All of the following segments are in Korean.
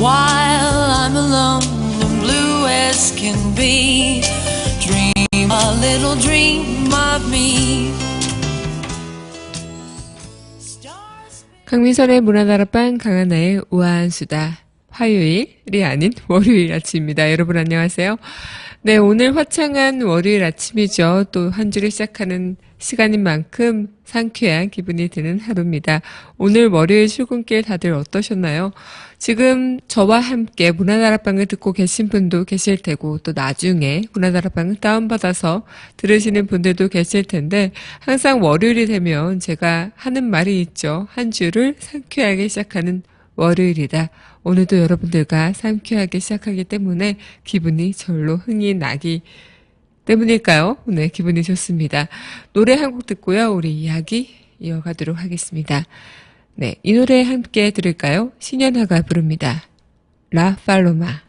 while I'm alone and blue as can be. Dream a little dream of me. 강민선의 문화다락방 강하나의 우아한 수다. 화요일이 아닌 월요일 아침입니다. 여러분 안녕하세요. 네, 오늘 화창한 월요일 아침이죠. 또 한 주를 시작하는 시간인 만큼 상쾌한 기분이 드는 하루입니다. 오늘 월요일 출근길 다들 어떠셨나요? 지금 저와 함께 문화다락방을 듣고 계신 분도 계실 테고 또 나중에 문화다락방을 다운받아서 들으시는 분들도 계실 텐데 항상 월요일이 되면 제가 하는 말이 있죠. 한 주를 상쾌하게 시작하는 월요일이다. 오늘도 여러분들과 상쾌하게 시작하기 때문에 기분이 절로 흥이 나기 때문일까요? 네, 기분이 좋습니다. 노래 한 곡 듣고요. 우리 이야기 이어가도록 하겠습니다. 네, 이 노래 함께 들을까요? 신현아가 부릅니다. 라 팔로마.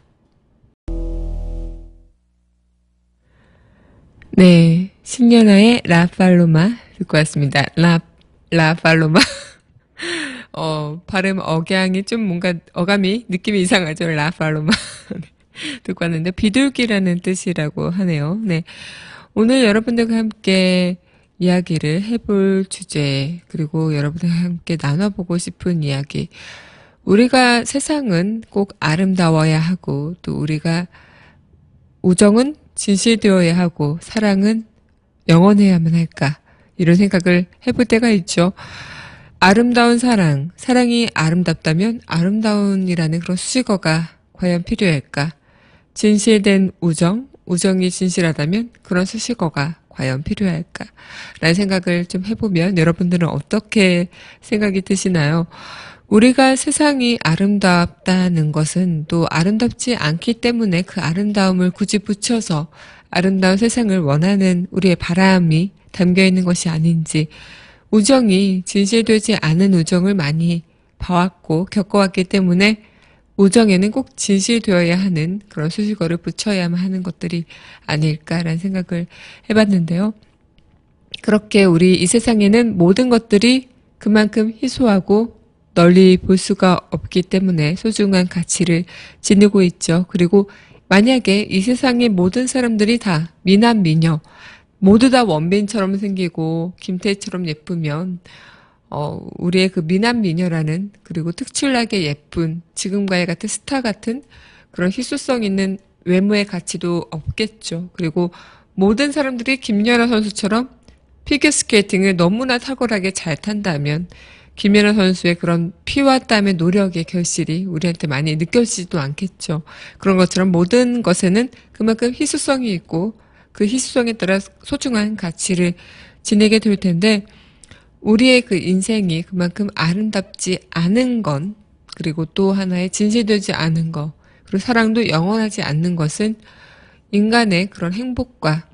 네, 신현아의 라 팔로마 듣고 왔습니다. 라 팔로마. 발음 억양이 좀 뭔가 어감이 느낌이 이상하죠. 라 팔로마. 듣고 왔는데 비둘기라는 뜻이라고 하네요. 네. 오늘 여러분들과 함께 이야기를 해볼 주제 그리고 여러분들과 함께 나눠보고 싶은 이야기. 우리가 세상은 꼭 아름다워야 하고 또 우리가 우정은 진실되어야 하고 사랑은 영원해야만 할까 이런 생각을 해볼 때가 있죠. 아름다운 사랑, 사랑이 아름답다면 아름다운이라는 그런 수식어가 과연 필요할까? 진실된 우정, 우정이 진실하다면 그런 수식어가 과연 필요할까? 라는 생각을 좀 해보면 여러분들은 어떻게 생각이 드시나요? 우리가 세상이 아름답다는 것은 또 아름답지 않기 때문에 그 아름다움을 굳이 붙여서 아름다운 세상을 원하는 우리의 바람이 담겨 있는 것이 아닌지 우정이 진실되지 않은 우정을 많이 봐왔고 겪어왔기 때문에 우정에는 꼭 진실되어야 하는 그런 수식어를 붙여야만 하는 것들이 아닐까라는 생각을 해봤는데요. 그렇게 우리 이 세상에는 모든 것들이 그만큼 희소하고 널리 볼 수가 없기 때문에 소중한 가치를 지니고 있죠. 그리고 만약에 이 세상의 모든 사람들이 다 미남 미녀 모두 다 원빈처럼 생기고 김태희처럼 예쁘면 우리의 그 미남 미녀라는 그리고 특출나게 예쁜 지금과의 같은 스타 같은 그런 희소성 있는 외모의 가치도 없겠죠. 그리고 모든 사람들이 김연아 선수처럼 피겨스케이팅을 너무나 탁월하게 잘 탄다면 김연아 선수의 그런 피와 땀의 노력의 결실이 우리한테 많이 느껴지지도 않겠죠. 그런 것처럼 모든 것에는 그만큼 희소성이 있고 그 희소성에 따라 소중한 가치를 지니게 될 텐데 우리의 그 인생이 그만큼 아름답지 않은 건 그리고 또 하나의 진실되지 않은 것 그리고 사랑도 영원하지 않는 것은 인간의 그런 행복과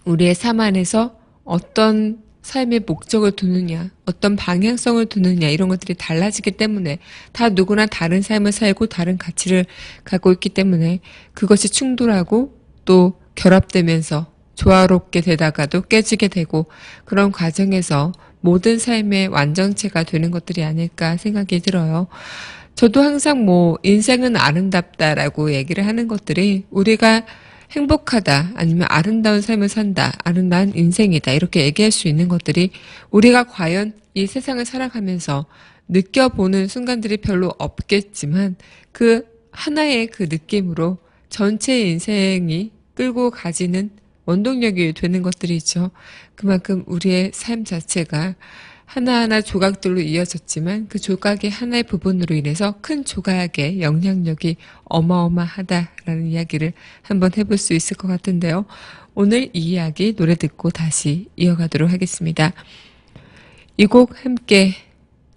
우리의 삶 안에서 어떤 삶의 목적을 두느냐 어떤 방향성을 두느냐 이런 것들이 달라지기 때문에 다 누구나 다른 삶을 살고 다른 가치를 갖고 있기 때문에 그것이 충돌하고 또 결합되면서 조화롭게 되다가도 깨지게 되고 그런 과정에서 모든 삶의 완전체가 되는 것들이 아닐까 생각이 들어요. 저도 항상 인생은 아름답다라고 얘기를 하는 것들이 우리가 행복하다 아니면 아름다운 삶을 산다 아름다운 인생이다 이렇게 얘기할 수 있는 것들이 우리가 과연 이 세상을 살아가면서 느껴보는 순간들이 별로 없겠지만 그 하나의 그 느낌으로 전체 인생이 끌고 가지는 원동력이 되는 것들이 있죠. 그만큼 우리의 삶 자체가 하나하나 조각들로 이어졌지만 그 조각의 하나의 부분으로 인해서 큰 조각의 영향력이 어마어마하다라는 이야기를 한번 해볼 수 있을 것 같은데요. 오늘 이 이야기 노래 듣고 다시 이어가도록 하겠습니다. 이 곡 함께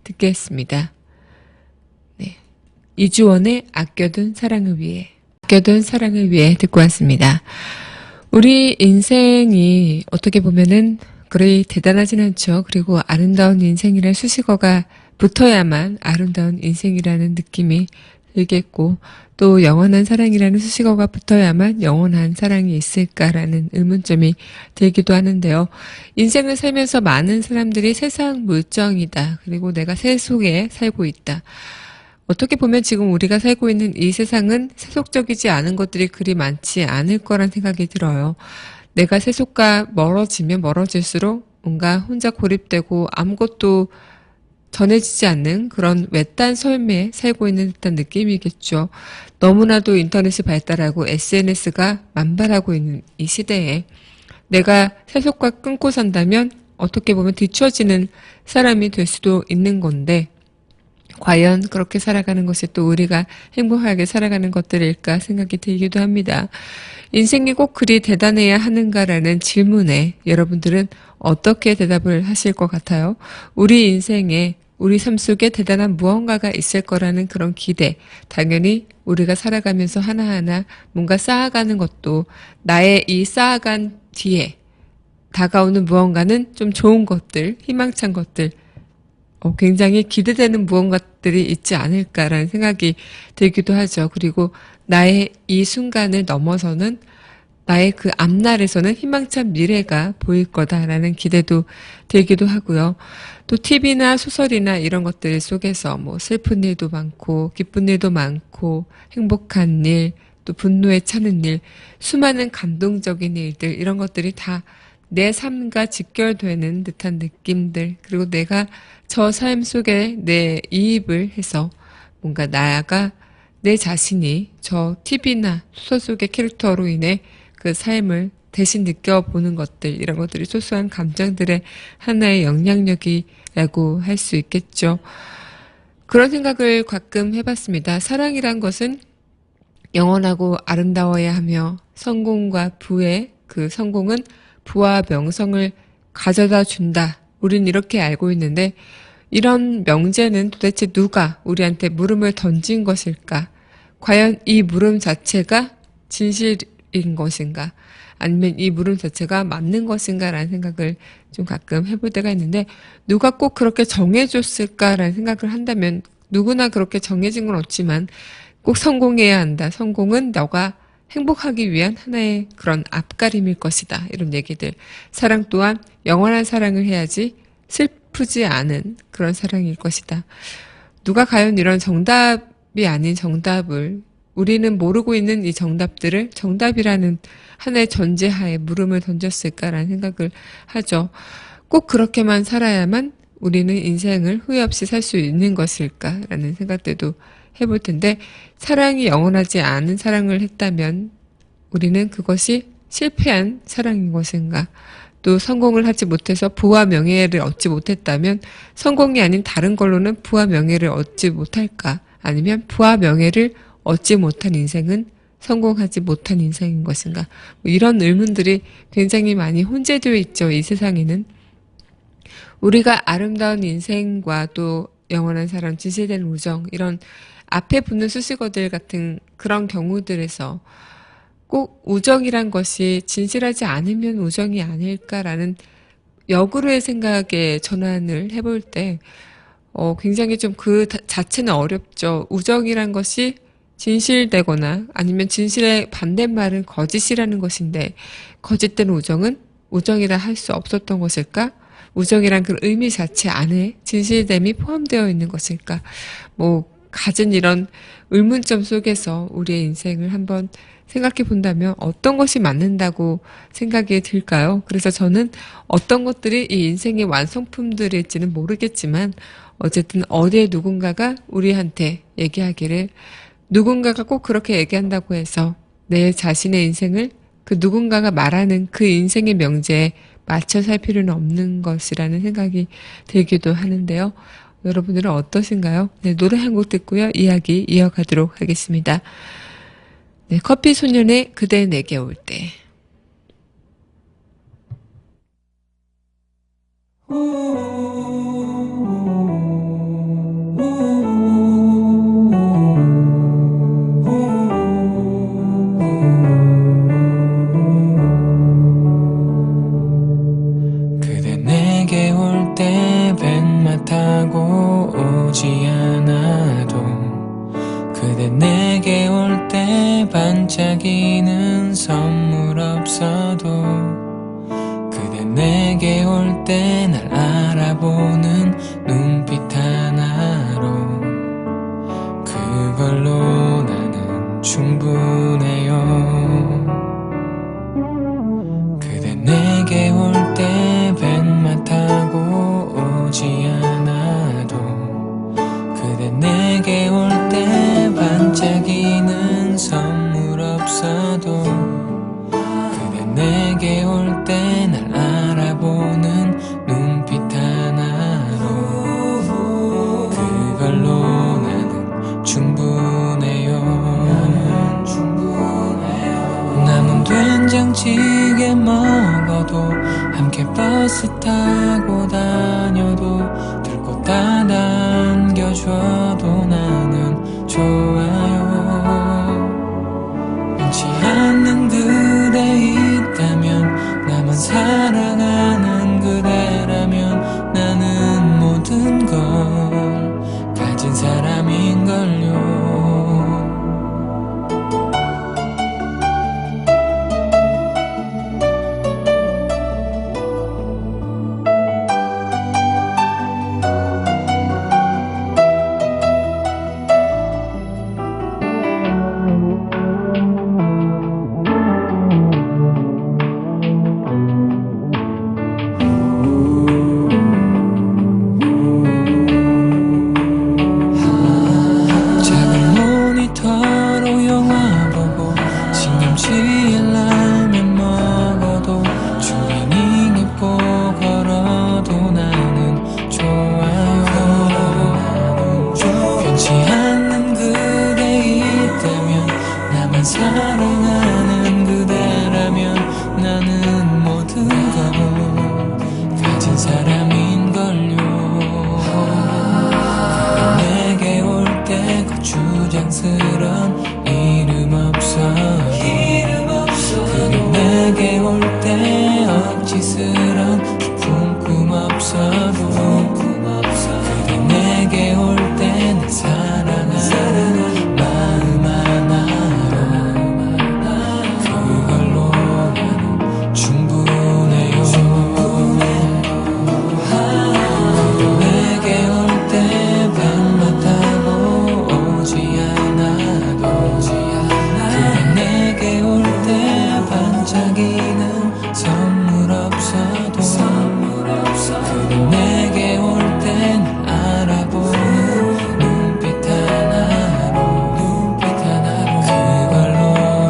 듣겠습니다. 네. 이주원의 아껴둔 사랑을 위해 아껴둔 사랑을 위해 듣고 왔습니다. 우리 인생이 어떻게 보면은 그리 대단하진 않죠. 그리고 아름다운 인생이라는 수식어가 붙어야만 아름다운 인생이라는 느낌이 들겠고 또 영원한 사랑이라는 수식어가 붙어야만 영원한 사랑이 있을까라는 의문점이 들기도 하는데요. 인생을 살면서 많은 사람들이 세상 물정이다. 그리고 내가 새 속에 살고 있다. 어떻게 보면 지금 우리가 살고 있는 이 세상은 세속적이지 않은 것들이 그리 많지 않을 거란 생각이 들어요. 내가 세속과 멀어지면 멀어질수록 뭔가 혼자 고립되고 아무것도 전해지지 않는 그런 외딴 삶에 살고 있는 듯한 느낌이겠죠. 너무나도 인터넷이 발달하고 SNS가 만발하고 있는 이 시대에 내가 세속과 끊고 산다면 어떻게 보면 뒤처지는 사람이 될 수도 있는 건데 과연 그렇게 살아가는 것이 또 우리가 행복하게 살아가는 것들일까 생각이 들기도 합니다. 인생이 꼭 그리 대단해야 하는가라는 질문에 여러분들은 어떻게 대답을 하실 것 같아요? 우리 인생에 우리 삶 속에 대단한 무언가가 있을 거라는 그런 기대, 당연히 우리가 살아가면서 하나하나 뭔가 쌓아가는 것도 나의 이 쌓아간 뒤에 다가오는 무언가는 좀 좋은 것들, 희망찬 것들, 굉장히 기대되는 무언가들이 있지 않을까라는 생각이 들기도 하죠. 그리고 나의 이 순간을 넘어서는 나의 그 앞날에서는 희망찬 미래가 보일 거다라는 기대도 들기도 하고요. 또 TV나 소설이나 이런 것들 속에서 뭐 슬픈 일도 많고 기쁜 일도 많고 행복한 일, 또 분노에 차는 일, 수많은 감동적인 일들 이런 것들이 다 내 삶과 직결되는 듯한 느낌들, 그리고 내가 저 삶 속에 내 이입을 해서 뭔가 나아가 내 자신이 저 TV나 소설 속의 캐릭터로 인해 그 삶을 대신 느껴보는 것들, 이런 것들이 소소한 감정들의 하나의 영향력이라고 할 수 있겠죠. 그런 생각을 가끔 해봤습니다. 사랑이란 것은 영원하고 아름다워야 하며 성공과 부의 그 성공은 부와 명성을 가져다 준다. 우린 이렇게 알고 있는데 이런 명제는 도대체 누가 우리한테 물음을 던진 것일까? 과연 이 물음 자체가 진실인 것인가? 아니면 이 물음 자체가 맞는 것인가라는 생각을 좀 가끔 해볼 때가 있는데 누가 꼭 그렇게 정해줬을까라는 생각을 한다면 누구나 그렇게 정해진 건 없지만 꼭 성공해야 한다. 성공은 너가 행복하기 위한 하나의 그런 앞가림일 것이다. 이런 얘기들. 사랑 또한 영원한 사랑을 해야지 슬프지 않은 그런 사랑일 것이다. 누가 과연 이런 정답이 아닌 정답을, 우리는 모르고 있는 이 정답들을 정답이라는 하나의 전제하에 물음을 던졌을까라는 생각을 하죠. 꼭 그렇게만 살아야만 우리는 인생을 후회 없이 살 수 있는 것일까라는 생각들도 해볼 텐데, 사랑이 영원하지 않은 사랑을 했다면 우리는 그것이 실패한 사랑인 것인가? 또 성공을 하지 못해서 부와 명예를 얻지 못했다면 성공이 아닌 다른 걸로는 부와 명예를 얻지 못할까? 아니면 부와 명예를 얻지 못한 인생은 성공하지 못한 인생인 것인가? 뭐 이런 의문들이 굉장히 많이 혼재되어 있죠. 이 세상에는. 우리가 아름다운 인생과 또 영원한 사랑, 진실된 우정, 이런 앞에 붙는 수식어들 같은 그런 경우들에서 꼭 우정이란 것이 진실하지 않으면 우정이 아닐까라는 역으로의 생각에 전환을 해볼 때 굉장히 좀 그 자체는 어렵죠. 우정이란 것이 진실되거나 아니면 진실의 반대말은 거짓이라는 것인데 거짓된 우정은 우정이라 할 수 없었던 것일까? 우정이란 그 의미 자체 안에 진실됨이 포함되어 있는 것일까? 뭐 가진 이런 의문점 속에서 우리의 인생을 한번 생각해 본다면 어떤 것이 맞는다고 생각이 들까요? 그래서 저는 어떤 것들이 이 인생의 완성품들일지는 모르겠지만 어쨌든 어디에 누군가가 우리한테 얘기하기를, 누군가가 꼭 그렇게 얘기한다고 해서 내 자신의 인생을 그 누군가가 말하는 그 인생의 명제에 맞춰 살 필요는 없는 것이라는 생각이 들기도 하는데요. 여러분들은 어떠신가요? 네, 노래 한 곡 듣고요. 이야기 이어가도록 하겠습니다. 네, 커피 소년의 그대 내게 올 때. 그대 내게 올 때 백마 타고 오지 않아도 그대 내게 올 때 반짝이는 선물 없어도 그대 내게 올 때 날 알아보는 눈빛 하나로 충분해요. 그대 내게 올 때 백마 타고 오지 않아도 그대 내게 올 때 반짝이는 선물 없어도 그대 내게 올 때 날 알아보는 눈빛 하나로 그걸로 나는 충분해요. 남은 된장찌개 먹어도 함께 버스 타고 다녀도 들고 따라 안겨줘도 나는 좋아요. 변치 않는 그대 있다면 나만 사랑하는 그대라면 나는 모든 걸 가진 사람인걸요. 작은 모니터로 영화 보고 신념치에 라면 먹어도 추리닝 입고 걸어도 나는 좋아요. 변치 않는 그대 있다면 나만 사랑하는 그대라면 나는 모든 걸 가진 사람인걸요. 내게 올 때 고추장스런 이름 없어도 그게 내게 올 때 억지스런 깊은 꿈 없어도 그게 내게 올 때 날 사랑하는 마음 하나로 그걸로 나는 충분해요. 내게 올 때 백마 타고 오지 않아도 그대 내게 올 때 반짝이는 선물 없어도 그대 내게 올 때 날 알아보는 눈빛 하나로 그걸로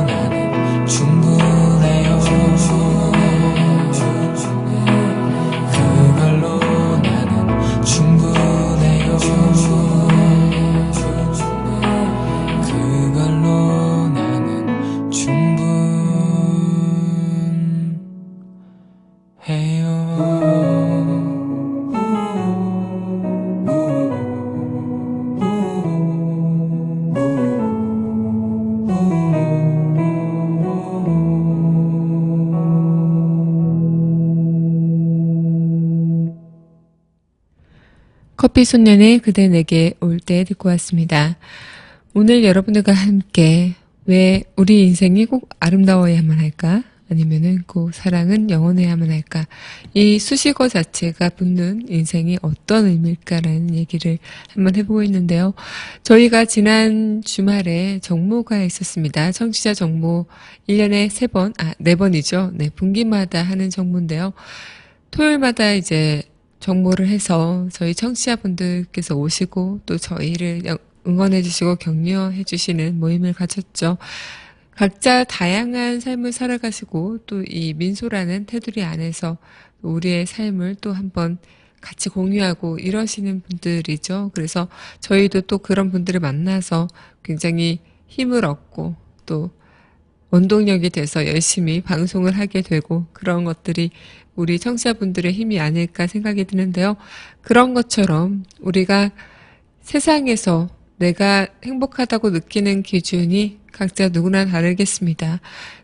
나는 충분해요. 그걸로 나는 충분해요. 그걸로 나는 커피 소년의 그대 내게 올 때 듣고 왔습니다. 오늘 여러분들과 함께 왜 우리 인생이 꼭 아름다워야만 할까? 아니면은 꼭 사랑은 영원해야만 할까? 이 수식어 자체가 붙는 인생이 어떤 의미일까라는 얘기를 한번 해보고 있는데요. 저희가 지난 주말에 정모가 있었습니다. 청취자 정모 1년에 3번, 4번이죠. 네, 분기마다 하는 정모인데요. 토요일마다 이제 정모를 해서 저희 청취자분들께서 오시고 또 저희를 응원해 주시고 격려해 주시는 모임을 가졌죠. 각자 다양한 삶을 살아가시고 또 이 민소라는 테두리 안에서 우리의 삶을 또 한번 같이 공유하고 이러시는 분들이죠. 그래서 저희도 또 그런 분들을 만나서 굉장히 힘을 얻고 또 원동력이 돼서 열심히 방송을 하게 되고 그런 것들이 우리 청취자분들의 힘이 아닐까 생각이 드는데요. 그런 것처럼 우리가 세상에서 내가 행복하다고 느끼는 기준이 각자 누구나 다르겠습니다.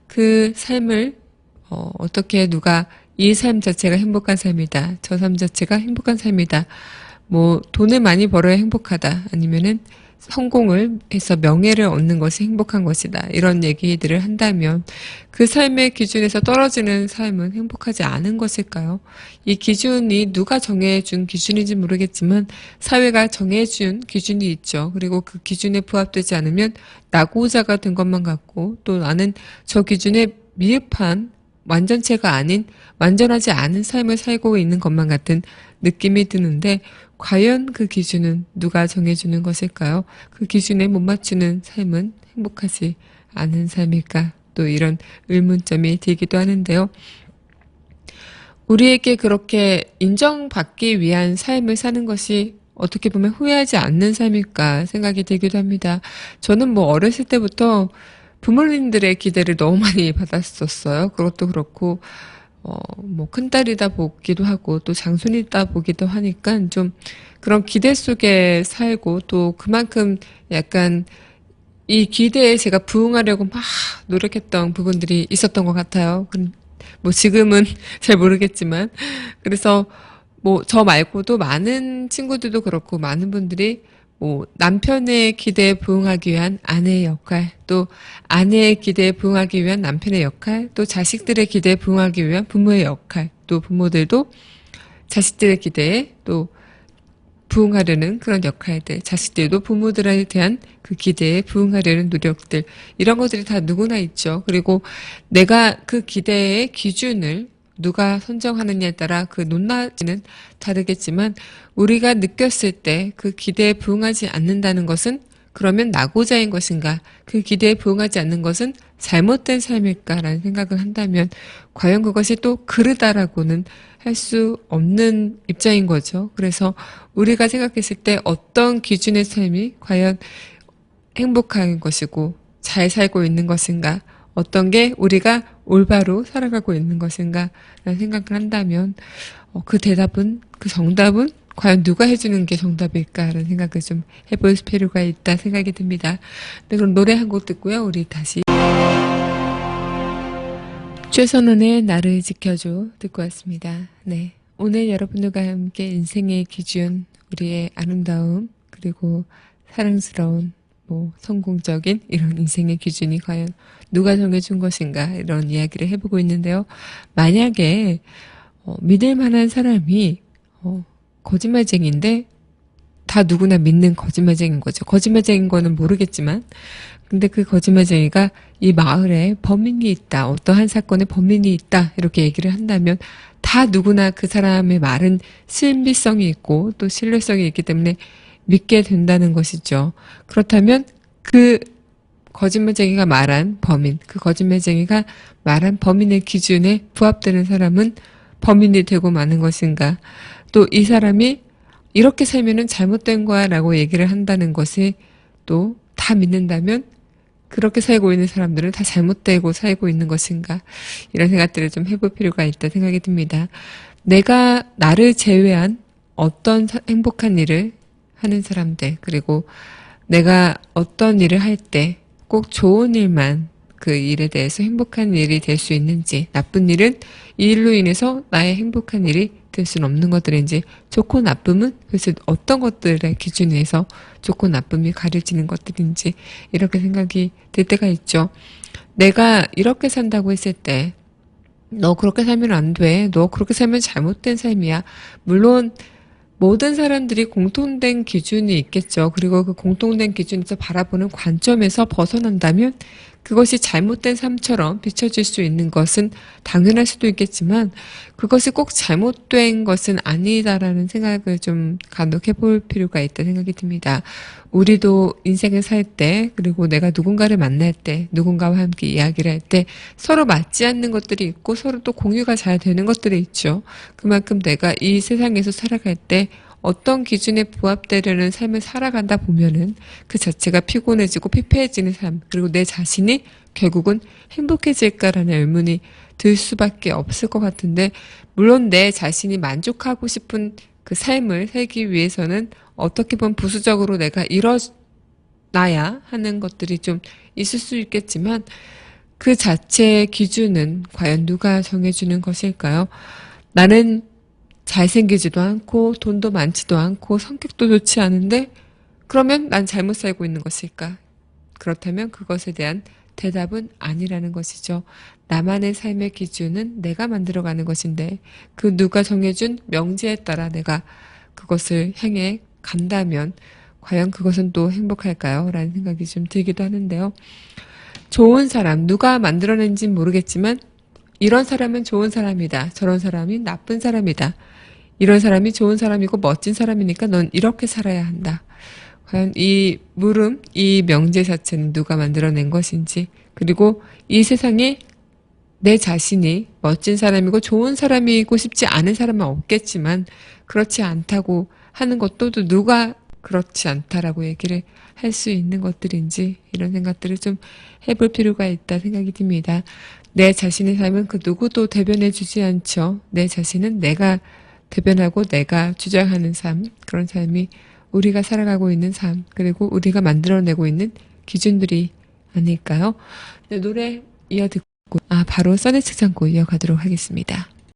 그 삶을 어떻게 누가 이 삶 자체가 행복한 삶이다. 저 삶 자체가 행복한 삶이다. 뭐 돈을 많이 벌어야 행복하다. 아니면은 성공을 해서 명예를 얻는 것이 행복한 것이다. 이런 얘기들을 한다면 그 삶의 기준에서 떨어지는 삶은 행복하지 않은 것일까요? 이 기준이 누가 정해준 기준인지 모르겠지만 사회가 정해준 기준이 있죠. 그리고 그 기준에 부합되지 않으면 낙오자가 된 것만 같고 또 나는 저 기준에 미흡한 완전체가 아닌 완전하지 않은 삶을 살고 있는 것만 같은 느낌이 드는데 과연 그 기준은 누가 정해주는 것일까요? 그 기준에 못 맞추는 삶은 행복하지 않은 삶일까? 또 이런 의문점이 들기도 하는데요. 우리에게 그렇게 인정받기 위한 삶을 사는 것이 어떻게 보면 후회하지 않는 삶일까 생각이 들기도 합니다. 저는 뭐 어렸을 때부터 부모님들의 기대를 너무 많이 받았었어요. 그것도 그렇고 뭐 큰딸이다 보기도 하고 또 장손이다 보기도 하니까 좀 그런 기대 속에 살고 또 그만큼 약간 이 기대에 제가 부응하려고 막 노력했던 부분들이 있었던 것 같아요. 뭐 지금은 잘 모르겠지만 그래서 뭐 저 말고도 많은 친구들도 그렇고 많은 분들이 뭐 남편의 기대에 부응하기 위한 아내의 역할, 또 아내의 기대에 부응하기 위한 남편의 역할, 또 자식들의 기대에 부응하기 위한 부모의 역할, 또 부모들도 자식들의 기대에 또 부응하려는 그런 역할들, 자식들도 부모들에 대한 그 기대에 부응하려는 노력들, 이런 것들이 다 누구나 있죠. 그리고 내가 그 기대의 기준을 누가 선정하느냐에 따라 그 높낮이는 다르겠지만 우리가 느꼈을 때 그 기대에 부응하지 않는다는 것은 그러면 낙오자인 것인가, 그 기대에 부응하지 않는 것은 잘못된 삶일까라는 생각을 한다면 과연 그것이 또 그르다라고는 할 수 없는 입장인 거죠. 그래서 우리가 생각했을 때 어떤 기준의 삶이 과연 행복한 것이고 잘 살고 있는 것인가, 어떤 게 우리가 올바로 살아가고 있는 것인가 라는 생각을 한다면 그 대답은, 그 정답은 과연 누가 해주는 게 정답일까라는 생각을 좀 해볼 필요가 있다 생각이 듭니다. 네, 그럼 노래 한 곡 듣고요. 우리 다시 최선원의 나를 지켜줘 듣고 왔습니다. 네, 오늘 여러분들과 함께 인생의 기준, 우리의 아름다움, 그리고 사랑스러운 뭐 성공적인 이런 인생의 기준이 과연 누가 정해준 것인가 이런 이야기를 해보고 있는데요. 만약에 믿을 만한 사람이 거짓말쟁이인데 다 누구나 믿는 거짓말쟁이인 거죠. 거짓말쟁이인 거는 모르겠지만 근데 그 거짓말쟁이가 이 마을에 범인이 있다, 어떠한 사건에 범인이 있다 이렇게 얘기를 한다면 다 누구나 그 사람의 말은 신비성이 있고 또 신뢰성이 있기 때문에 믿게 된다는 것이죠. 그렇다면 그 거짓말쟁이가 말한 범인, 그 거짓말쟁이가 말한 범인의 기준에 부합되는 사람은 범인이 되고 마는 것인가? 또 이 사람이 이렇게 살면은 잘못된 거야 라고 얘기를 한다는 것이 또 다 믿는다면 그렇게 살고 있는 사람들은 다 잘못되고 살고 있는 것인가? 이런 생각들을 좀 해볼 필요가 있다 생각이 듭니다. 내가 나를 제외한 어떤 행복한 일을 하는 사람들, 그리고 내가 어떤 일을 할 때 꼭 좋은 일만 그 일에 대해서 행복한 일이 될 수 있는지, 나쁜 일은 이 일로 인해서 나의 행복한 일이 될 수는 없는 것들인지, 좋고 나쁨은 그래서 어떤 것들의 기준에서 좋고 나쁨이 가려지는 것들인지 이렇게 생각이 들 때가 있죠. 내가 이렇게 산다고 했을 때 너 그렇게 살면 안 돼. 너 그렇게 살면 잘못된 삶이야. 물론 모든 사람들이 공통된 기준이 있겠죠. 그리고 그 공통된 기준에서 바라보는 관점에서 벗어난다면 그것이 잘못된 삶처럼 비춰질 수 있는 것은 당연할 수도 있겠지만 그것이 꼭 잘못된 것은 아니다라는 생각을 좀 간혹 해볼 필요가 있다 생각이 듭니다. 우리도 인생을 살 때, 그리고 내가 누군가를 만날 때, 누군가와 함께 이야기를 할 때 서로 맞지 않는 것들이 있고 서로 또 공유가 잘 되는 것들이 있죠. 그만큼 내가 이 세상에서 살아갈 때 어떤 기준에 부합되려는 삶을 살아간다 보면은 그 자체가 피곤해지고 피폐해지는 삶, 그리고 내 자신이 결국은 행복해질까라는 의문이 들 수밖에 없을 것 같은데, 물론 내 자신이 만족하고 싶은 그 삶을 살기 위해서는 어떻게 보면 부수적으로 내가 이뤄나야 하는 것들이 좀 있을 수 있겠지만 그 자체의 기준은 과연 누가 정해주는 것일까요? 나는 잘생기지도 않고 돈도 많지도 않고 성격도 좋지 않은데 그러면 난 잘못 살고 있는 것일까? 그렇다면 그것에 대한 대답은 아니라는 것이죠. 나만의 삶의 기준은 내가 만들어가는 것인데 그 누가 정해준 명제에 따라 내가 그것을 향해 간다면 과연 그것은 또 행복할까요? 라는 생각이 좀 들기도 하는데요. 좋은 사람, 누가 만들어낸지는 모르겠지만 이런 사람은 좋은 사람이다. 저런 사람이 나쁜 사람이다. 이런 사람이 좋은 사람이고 멋진 사람이니까 넌 이렇게 살아야 한다. 과연 이 물음, 이 명제 자체는 누가 만들어낸 것인지, 그리고 이 세상에 내 자신이 멋진 사람이고 좋은 사람이고 싶지 않은 사람은 없겠지만 그렇지 않다고 하는 것도 또 누가 그렇지 않다라고 얘기를 할 수 있는 것들인지 이런 생각들을 좀 해볼 필요가 있다 생각이 듭니다. 내 자신의 삶은 그 누구도 대변해 주지 않죠. 내 자신은 내가 대변하고 내가 주장하는 삶, 그런 삶이 우리가 살아가고 있는 삶, 그리고 우리가 만들어내고 있는 기준들이 아닐까요? 네, 노래 이어 듣고 바로 써니 측정고 이어가도록 하겠습니다.